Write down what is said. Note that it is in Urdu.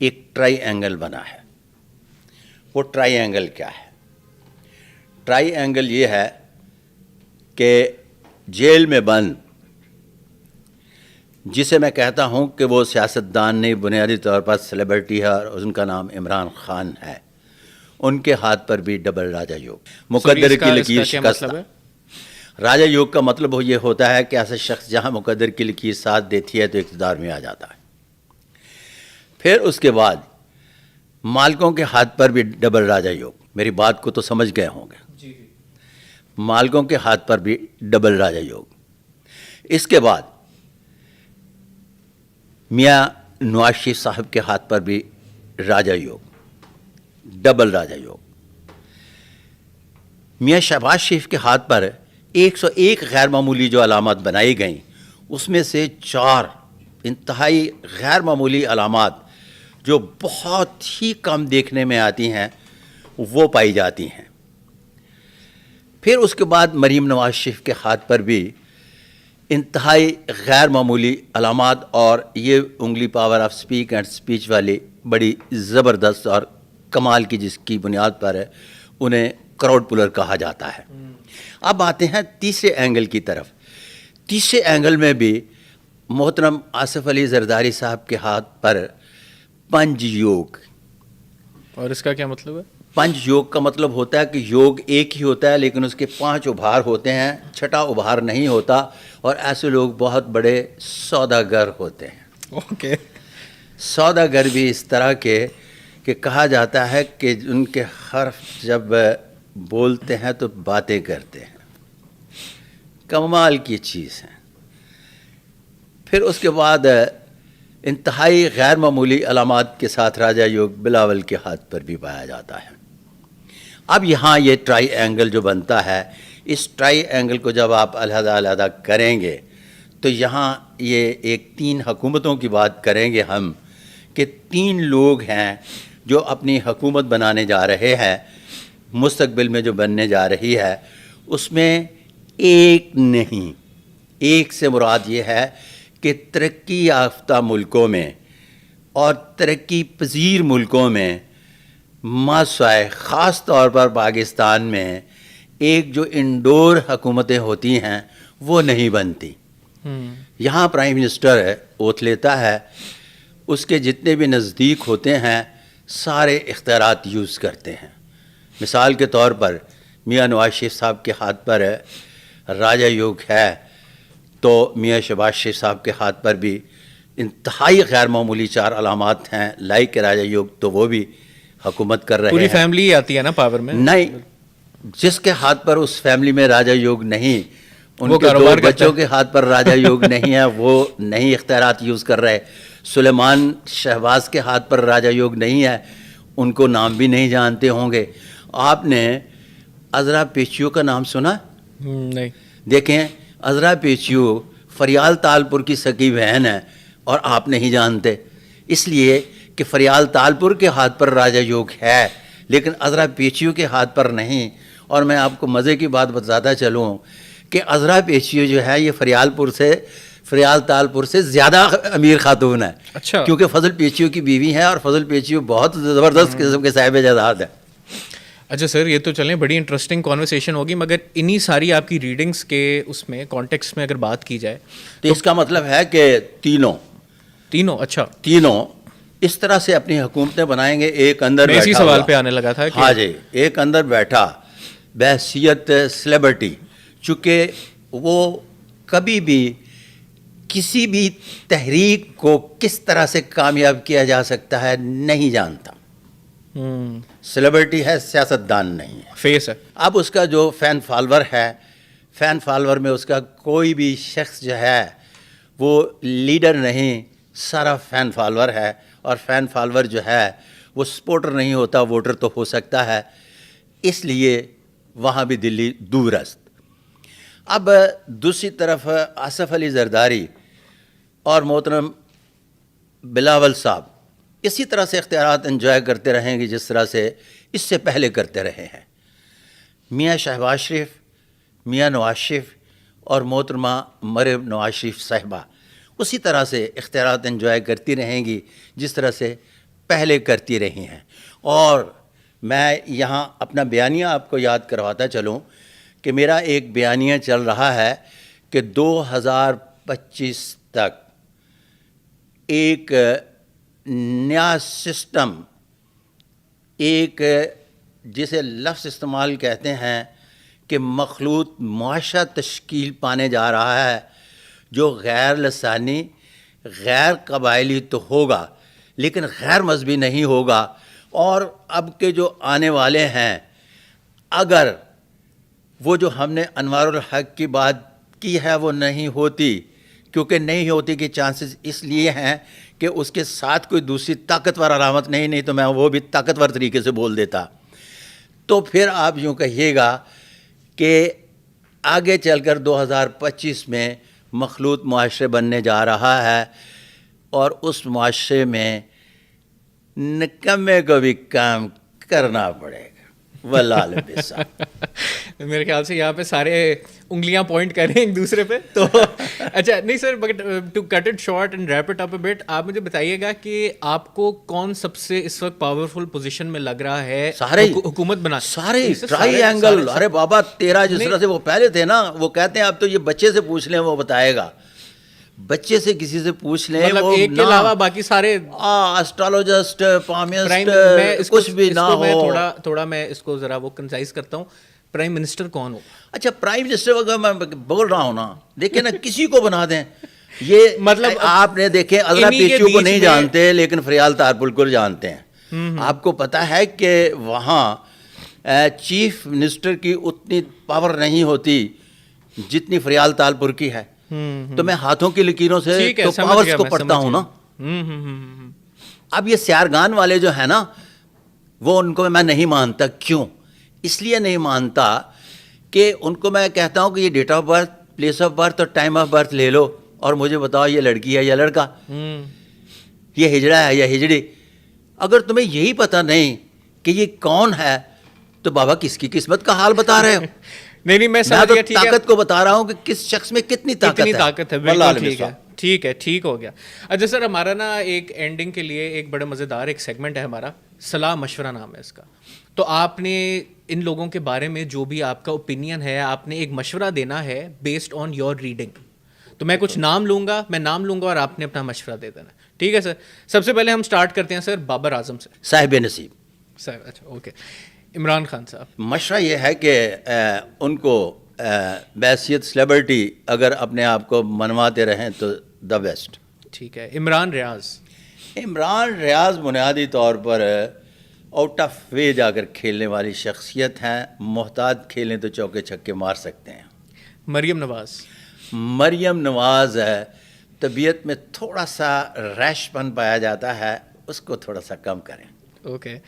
ایک ٹرائی اینگل بنا ہے. وہ ٹرائی اینگل کیا ہے؟ ٹرائی اینگل یہ ہے کہ جیل میں بند، جسے میں کہتا ہوں کہ وہ سیاستدان نہیں، بنیادی طور پر سیلیبریٹی ہے اور ان کا نام عمران خان ہے، ان کے ہاتھ پر بھی ڈبل راجہ یوگ. مقدر کی لکیر شکست. راجہ یوگ کا مطلب یہ ہوتا ہے کہ ایسا شخص جہاں مقدر کی لکیر ساتھ دیتی ہے تو اقتدار میں آ جاتا ہے. پھر اس کے بعد مالکوں کے ہاتھ پر بھی ڈبل راجہ یوگ. میری بات کو تو سمجھ گئے ہوں گے. مالکوں کے ہاتھ پر بھی ڈبل راجہ یوگ. اس کے بعد میاں نواز شریف صاحب کے ہاتھ پر بھی راجہ یوگ، ڈبل راجہ یوگ. میاں شہباز شریف کے ہاتھ پر 101 غیر معمولی جو علامات بنائی گئیں، اس میں سے 4 انتہائی غیر معمولی علامات جو بہت ہی کم دیکھنے میں آتی ہیں وہ پائی جاتی ہیں. پھر اس کے بعد مریم نواز شریف کے ہاتھ پر بھی انتہائی غیر معمولی علامات، اور یہ انگلی power of speak and speech والی بڑی زبردست اور کمال کی، جس کی بنیاد پر ہے انہیں کراؤڈ پولر کہا جاتا ہے. اب آتے ہیں تیسرے اینگل کی طرف. تیسرے اینگل میں بھی محترم آصف علی زرداری صاحب کے ہاتھ پر پنج یوگ. اور اس کا کیا مطلب ہے؟ پنج یوگ کا مطلب ہوتا ہے کہ یوگ ایک ہی ہوتا ہے لیکن اس کے 5 ابھار ہوتے ہیں، چھٹا ابھار نہیں ہوتا، اور ایسے لوگ بہت بڑے سوداگر ہوتے ہیں. اوکے. سوداگر بھی اس طرح کے کہ کہا جاتا ہے کہ ان کے حرف جب بولتے ہیں تو باتیں کرتے ہیں. کمال کی چیز ہے. پھر اس کے بعد انتہائی غیر معمولی علامات کے ساتھ راجہ یوگ بلاول کے ہاتھ پر بھی پایا جاتا ہے. اب یہاں یہ ٹرائی اینگل جو بنتا ہے، اس ٹرائی اینگل کو جب آپ علیحدہ علیحدہ کریں گے تو یہاں یہ ایک 3 حکومتوں کی بات کریں گے ہم، کہ 3 لوگ ہیں جو اپنی حکومت بنانے جا رہے ہیں، مستقبل میں جو بننے جا رہی ہے. اس میں ایک نہیں، ایک سے مراد یہ ہے کہ ترقی یافتہ ملکوں میں اور ترقی پذیر ملکوں میں ماسوائے، خاص طور پر پاکستان میں ایک جو انڈور حکومتیں ہوتی ہیں وہ نہیں بنتی. یہاں پرائم منسٹر اوتھ لیتا ہے، اس کے جتنے بھی نزدیک ہوتے ہیں سارے اختیارات یوز کرتے ہیں. مثال کے طور پر میاں نواز شریف صاحب کے ہاتھ پر راجہ یوگ ہے تو میاں شہباز شریف صاحب کے ہاتھ پر بھی انتہائی غیر معمولی 4 علامات ہیں لائک راجہ یوگ، تو وہ بھی حکومت کر رہے ہیں. پوری فیملی ہی آتی ہے نا پاور میں؟ نہیں، جس کے ہاتھ پر اس فیملی میں راجہ یوگ نہیں، ان کے 2 بچوں کے ہاتھ پر راجہ یوگ نہیں ہے، وہ نہیں اختیارات یوز کر رہے. سلیمان شہباز کے ہاتھ پر راجہ یوگ نہیں ہے، ان کو نام بھی نہیں جانتے ہوں گے. آپ نے عذرا پیچیو کا نام سنا؟ نہیں. دیکھیں، عذرا پیچیو فریال تالپور کی سکی بہن ہے اور آپ نہیں جانتے، اس لیے کہ فریال تالپور کے ہاتھ پر راجہ یوگ ہے لیکن عذرا پیچیو کے ہاتھ پر نہیں. اور میں آپ کو مزے کی بات بتاتا چلوں کہ عذرا پیچیو جو ہے یہ فریال تالپور سے زیادہ امیر خاتون ہے. اچھا. کیونکہ فضل پیچیو کی بیوی ہے اور فضل پیچیو بہت زبردست قسم کے صاحب جائیداد ہے. اچھا سر، یہ تو چلیں بڑی انٹرسٹنگ کانورسیشن ہوگی، مگر انہی ساری آپ کی ریڈنگس کے اس میں کانٹیکسٹ میں اگر بات کی جائے تو اس کا مطلب ہے کہ تینوں اچھا اس طرح سے اپنی حکومتیں بنائیں گے. ایک اندر میں اسی سوال پہ آنے لگا تھا. ہاں جی، ایک اندر بیٹھا بحیثیت سیلیبریٹی، چونکہ وہ کبھی بھی کسی بھی تحریک کو کس طرح سے کامیاب کیا جا سکتا ہے نہیں جانتا. سیلیبریٹی ہے، سیاستدان نہیں ہے، فیس ہے. اب اس کا جو فین فالوور ہے، فین فالوور میں اس کا کوئی بھی شخص جو ہے وہ لیڈر نہیں، سارا فین فالوور ہے. اور فین فالوور جو ہے وہ سپورٹر نہیں ہوتا، ووٹر تو ہو سکتا ہے، اس لیے وہاں بھی دلی دور است. اب دوسری طرف آصف علی زرداری اور محترم بلاول صاحب اسی طرح سے اختیارات انجوائے کرتے رہیں گے جس طرح سے اس سے پہلے کرتے رہے ہیں. میاں شہباز شریف، میاں نواز شریف اور محترمہ مریم نواز شریف صاحبہ اسی طرح سے اختیارات انجوائے کرتی رہیں گی جس طرح سے پہلے کرتی رہی ہیں. اور میں یہاں اپنا بیانیہ آپ کو یاد کرواتا چلوں کہ میرا ایک بیانیہ چل رہا ہے کہ 2025 تک ایک نیا سسٹم، ایک جسے لفظ استعمال کہتے ہیں کہ مخلوط معاشرہ تشکیل پانے جا رہا ہے، جو غیر لسانی، غیر قبائلی تو ہوگا لیکن غیر مذہبی نہیں ہوگا. اور اب کے جو آنے والے ہیں، اگر وہ جو ہم نے انوار الحق کی بات کی ہے وہ نہیں ہوتی، کیونکہ نہیں ہوتی کے چانسز اس لیے ہیں کہ اس کے ساتھ کوئی دوسری طاقتور علامت نہیں تو میں وہ بھی طاقتور طریقے سے بول دیتا. تو پھر آپ یوں کہیے گا کہ آگے چل کر 2025 میں مخلوط معاشرے بننے جا رہا ہے، اور اس معاشرے میں نکمے کو بھی کام کرنا پڑے گا. واللہ بسا. میرے خیال سے یہاں پہ سارے انگلیاں پوائنٹ کر رہے ہیں ایک دوسرے پہ. تو اچھا نہیں sir, but to cut it short and wrap it up a bit, آپ مجھے بتائیے گا کہ آپ کو کون سب سے اس وقت پاورفل پوزیشن میں لگ رہا ہے سارے حکومت بنا؟ سارے ٹرائی اینگل. ارے بابا تیرا جس طرح سے وہ پہلے تھے نا، وہ کہتے ہیں اب تو یہ بچے سے پوچھ لیں وہ بتائے گا. بچے سے کسی سے پوچھ لیں، مطلب ایک کے علاوہ باقی سارے اسٹرالوجسٹ، پالمسٹ، کچھ بھی نہ ہو. تھوڑا میں اس کو ذرا وہ کنسائز کرتا ہوں. پرائم منسٹر کون ہو؟ اچھا پرائم منسٹر اگر میں بول رہا ہوں نا، دیکھیں نا کسی کو بنا دیں. یہ مطلب آپ نے دیکھے عذرا پیچو کو نہیں جانتے لیکن فریال تارپل کو جانتے ہیں. آپ کو پتا ہے کہ وہاں چیف منسٹر کی اتنی پاور نہیں ہوتی جتنی فریال تارپل کی ہے. تو میں ہاتھوں کی لکیروں سے تو پاورز کو پڑھتا ہوں نا. اب یہ سیارگان والے جو ہیں نا، وہ ان کو میں نہیں مانتا. کیوں؟ اس لیے نہیں مانتا کہ ان کو میں کہتا ہوں کہ یہ date of birth, place of birth اور ٹائم آف برتھ لے لو اور مجھے بتاؤ یہ لڑکی ہے یا لڑکا، یہ ہجڑا ہے یا ہجڑی. اگر تمہیں یہی پتہ نہیں کہ یہ کون ہے تو بابا کس کی قسمت کا حال بتا رہے ہو؟ نہیں میں تو طاقت کو بتا رہا ہوں کہ کس شخص میں کتنی طاقت ہے. ٹھیک ہے، ٹھیک ہو گیا. اچھا سر، ہمارا نا ایک اینڈنگ کے لیے ایک بڑا مزیدار ایک سیگمنٹ ہے ہمارا، صلاح مشورہ نام ہے اس کا. تو آپ نے ان لوگوں کے بارے میں جو بھی آپ کا اوپینین ہے، آپ نے ایک مشورہ دینا ہے بیسڈ آن یور ریڈنگ. تو میں کچھ نام لوں گا اور آپ نے اپنا مشورہ دے دینا. ٹھیک ہے سر؟ سب سے پہلے ہم سٹارٹ کرتے ہیں سر بابر اعظم سے. صاحب نصیب صاحب. اچھا اوکے. عمران خان صاحب. مشورہ یہ ہے کہ ان کو بحیثیت سیلیبریٹی اگر اپنے آپ کو منواتے رہیں تو دا بیسٹ. ٹھیک ہے. عمران ریاض. عمران ریاض بنیادی طور پر آؤٹ آف وے جا کر کھیلنے والی شخصیت ہیں. محتاط کھیلیں تو چوکے چھکے مار سکتے ہیں. مریم نواز. مریم نواز طبیعت میں تھوڑا سا ریش پن پایا جاتا ہے، اس کو تھوڑا سا کم کریں. اوکے.